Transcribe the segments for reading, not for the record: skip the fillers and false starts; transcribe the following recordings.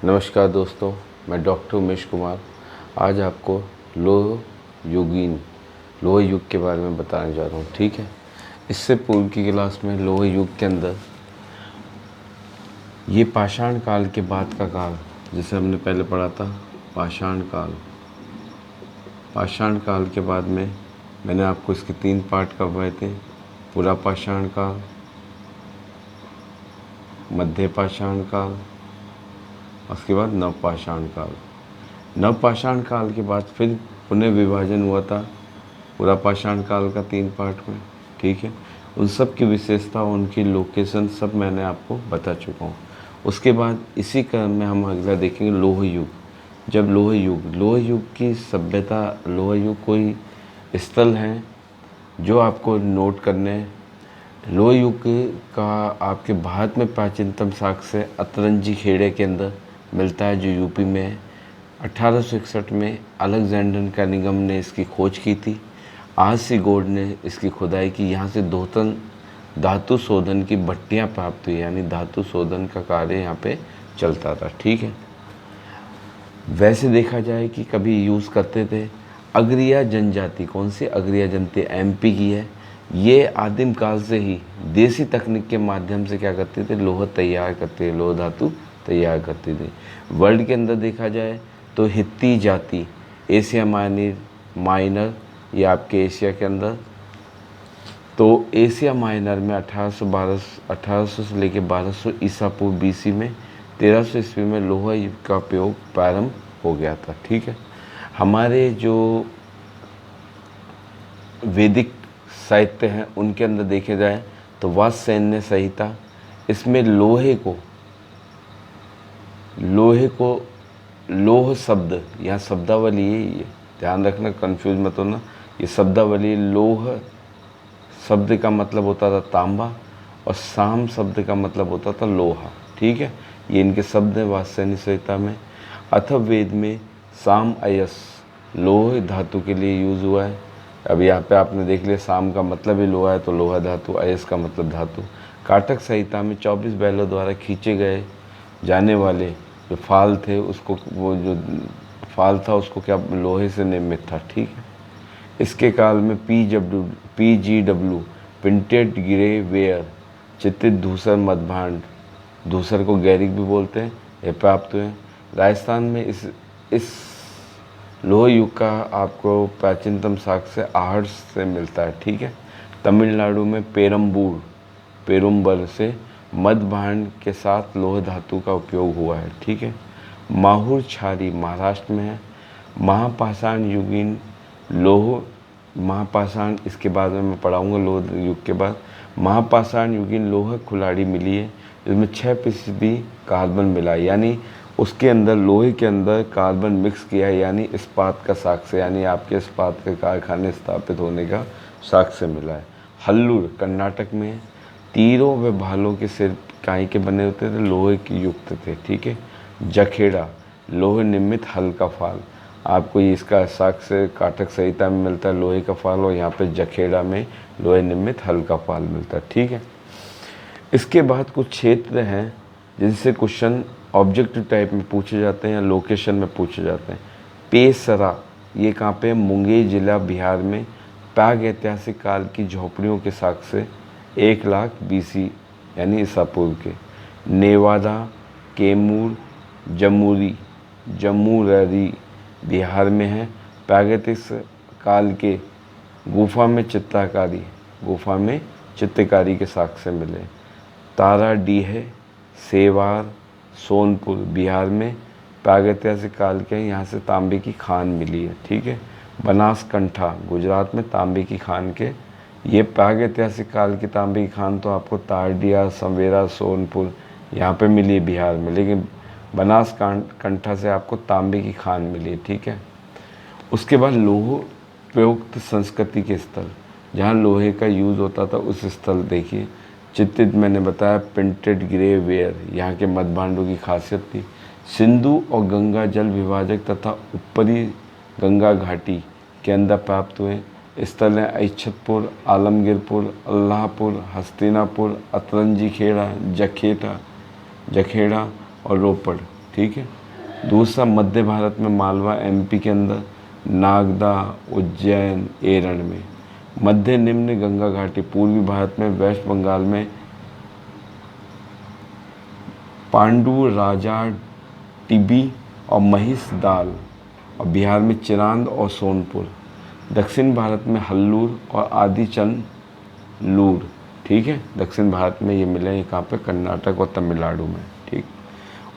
नमस्कार दोस्तों, मैं डॉक्टर उमेश कुमार आज आपको लोह युग के बारे में बताने जा रहा हूँ। ठीक है, इससे पूर्व की क्लास में लोह युग के अंदर ये पाषाण काल के बाद का काल, जैसे हमने पहले पढ़ा था पाषाण काल के बाद में मैंने आपको इसके 3 पार्ट करवाए थे। पुरा पाषाण काल, मध्य पाषाण काल, उसके बाद नवपाषाण काल। नवपाषाण काल के बाद फिर पुनः विभाजन हुआ था पूरा पाषाण काल का 3 पार्ट में। ठीक है, उन सब की विशेषता, उनकी लोकेशन सब मैंने आपको बता चुका हूँ। उसके बाद इसी क्रम में हम अगला देखेंगे लोह युग। जब लोह युग की सभ्यता, लोह युग कोई स्थल हैं जो आपको नोट करने हैं। लोह युग का आपके भारत में प्राचीनतम साक्ष्य अतरंजी खेड़े के अंदर मिलता है, जो यूपी में है। 1861 में अलेक्जेंडर कनिंघम ने इसकी खोज की थी। आर.सी. गोल्ड ने इसकी खुदाई की। यहाँ से 2 टन धातु शोधन की भट्टियाँ प्राप्त हुई, यानी धातु शोधन का कार्य यहाँ पे चलता था। ठीक है, वैसे देखा जाए कि कभी यूज़ करते थे अगरिया जनजाति। कौन सी अगरिया जनजाति? एमपी की है। ये आदिम काल से ही देसी तकनीक के माध्यम से क्या करते थे, लोह तैयार करते, लोह धातु तैयार करते थे। वर्ल्ड के अंदर देखा जाए तो हित्ती जाति, एशिया माइनर, ये आपके एशिया के अंदर, तो एशिया माइनर में 1800 से लेकर 1200 ईसा पूर्व बीसी में 1300 ईस्वी में लोहा युग का उपयोग प्रारंभ हो गया था। ठीक है, हमारे जो वैदिक साहित्य हैं उनके अंदर देखे जाए तो वात्स्ययन संहिता, इसमें लोहे को लोह शब्द, यहाँ शब्दावली है, ये ध्यान रखना, कंफ्यूज मत होना। ये शब्दावली, लोह शब्द का मतलब होता था तांबा और साम शब्द का मतलब होता था लोहा। ठीक है, ये इनके शब्द हैं वात्स्ययन संहिता में। अथर्ववेद में साम अयस लोह धातु के लिए यूज़ हुआ है। अब यहाँ पे आपने देख लिया, साम का मतलब ही लोहा है तो लोहा धातु, अयस का मतलब धातु। काटक संहिता में 24 बैलों द्वारा खींचे गए जाने वाले जो फाल थे, उसको, वो जो फाल था उसको क्या लोहे से निर्मित था। ठीक है, इसके काल में PGW प्रिंटेड ग्रे वेयर, चित्रित धूसर मदभांड, धूसर को गैरिक भी बोलते हैं, ये प्राप्त हुए। राजस्थान में इस लोह युग का आपको प्राचीनतम साक्ष्य आहड़ से मिलता है। ठीक है, तमिलनाडु में पेरुम्बर से मदभांड के साथ लोह धातु का उपयोग हुआ है। ठीक है, माहुर छारी महाराष्ट्र में है। महापाषाण इसके बाद में मैं पढ़ाऊँगा। लोह युग के बाद महापाषाण युगीन लोह कुल्हाड़ी मिली है, इसमें 6% कार्बन मिला है, यानी उसके अंदर, लोहे के अंदर कार्बन मिक्स किया है, यानी इस्पात का साक्ष्य, यानी आपके इस्पात के कारखाने स्थापित होने का साक्ष्य मिला है। हल्लूर कर्नाटक में, तीरों व भालों के सिर काई के बने होते थे, लोहे की युक्त थे। ठीक है, जखेड़ा लोहे निर्मित हल का फाल, आपको इसका साक्ष्य काटक संहिता में मिलता है, लोहे का फाल, और यहाँ पे जखेड़ा में लोहे निर्मित हल का फाल मिलता है। ठीक है, इसके बाद कुछ क्षेत्र हैं जिनसे क्वेश्चन ऑब्जेक्टिव टाइप में पूछे जाते हैं या लोकेशन में पूछे जाते हैं। पेसरा, ये कहाँ पे? मुंगेर जिला बिहार में। प्राग ऐतिहासिक काल की झोपड़ियों के साक्ष्य 1 लाख BC यानी ईसा पूर्व के। नेवादा, कैमूर, जमुररी बिहार में है। प्रागैतिहासिक काल के गुफा में चित्रकारी के साक्ष्य मिले। ताराडीह, सेवार, सोनपुर बिहार में प्रागैतिहासिक काल के, यहाँ से तांबे की खान मिली है। ठीक है, बनासकंठा गुजरात में तांबे की खान के, ये प्रागैतिहासिक काल की तांबे की खान तो आपको तारडिया, संवेरा, सोनपुर यहाँ पे मिली है बिहार में, लेकिन बनासकंठा से आपको तांबे की खान मिली है। ठीक है, उसके बाद लोह प्रयुक्त संस्कृति के स्थल, जहाँ लोहे का यूज़ होता था उस स्थल देखिए। चित्रित मैंने बताया प्रिंटेड ग्रे वेयर, यहाँ के मदभांडों की खासियत थी। सिंधु और गंगा जल विभाजक तथा ऊपरी गंगा घाटी के अंदर प्राप्त हुए स्थल हैं ऐच्छतपुर, आलमगीरपुर, अल्लाहपुर, हस्तिनापुर, अतरंजी खेड़ा, जखेड़ा और रोपड़। ठीक है। दूसरा, मध्य भारत में मालवा एमपी के अंदर, नागदा, उज्जैन, एरण में। मध्य निम्न गंगा घाटी पूर्वी भारत में वेस्ट बंगाल में पांडु, राजा, टिबी और महिषदाल, और बिहार में चिरांद और सोनपुर। दक्षिण भारत में हल्लूर और आदिचन लूर, ठीक है। दक्षिण भारत में ये मिले हैं कहाँ पे, कर्नाटक और तमिलनाडु में, ठीक।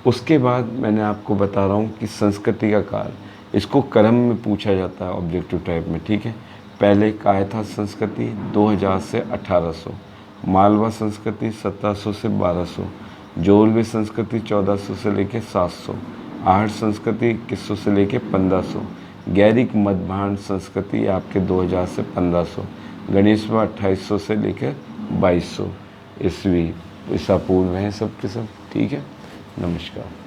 उसके बाद मैंने आपको बता रहा हूँ कि संस्कृति का काल, इसको क्रम में पूछा जाता है ऑब्जेक्टिव टाइप में, ठीक है। पहले कायथा संस्कृति 2000 से 1800, मालवा संस्कृति 1700 से 1200, जोरवे संस्कृति 1400 से लेकर 700, आहट संस्कृति 2100 से लेकर 1500, गैरिक मध्यभांड संस्कृति आपके 2000 से 1500, गणेशवा 2800 से लेकर 2200 ईस्वी ईसा पूर्व हैं सब के सब, ठीक है। नमस्कार।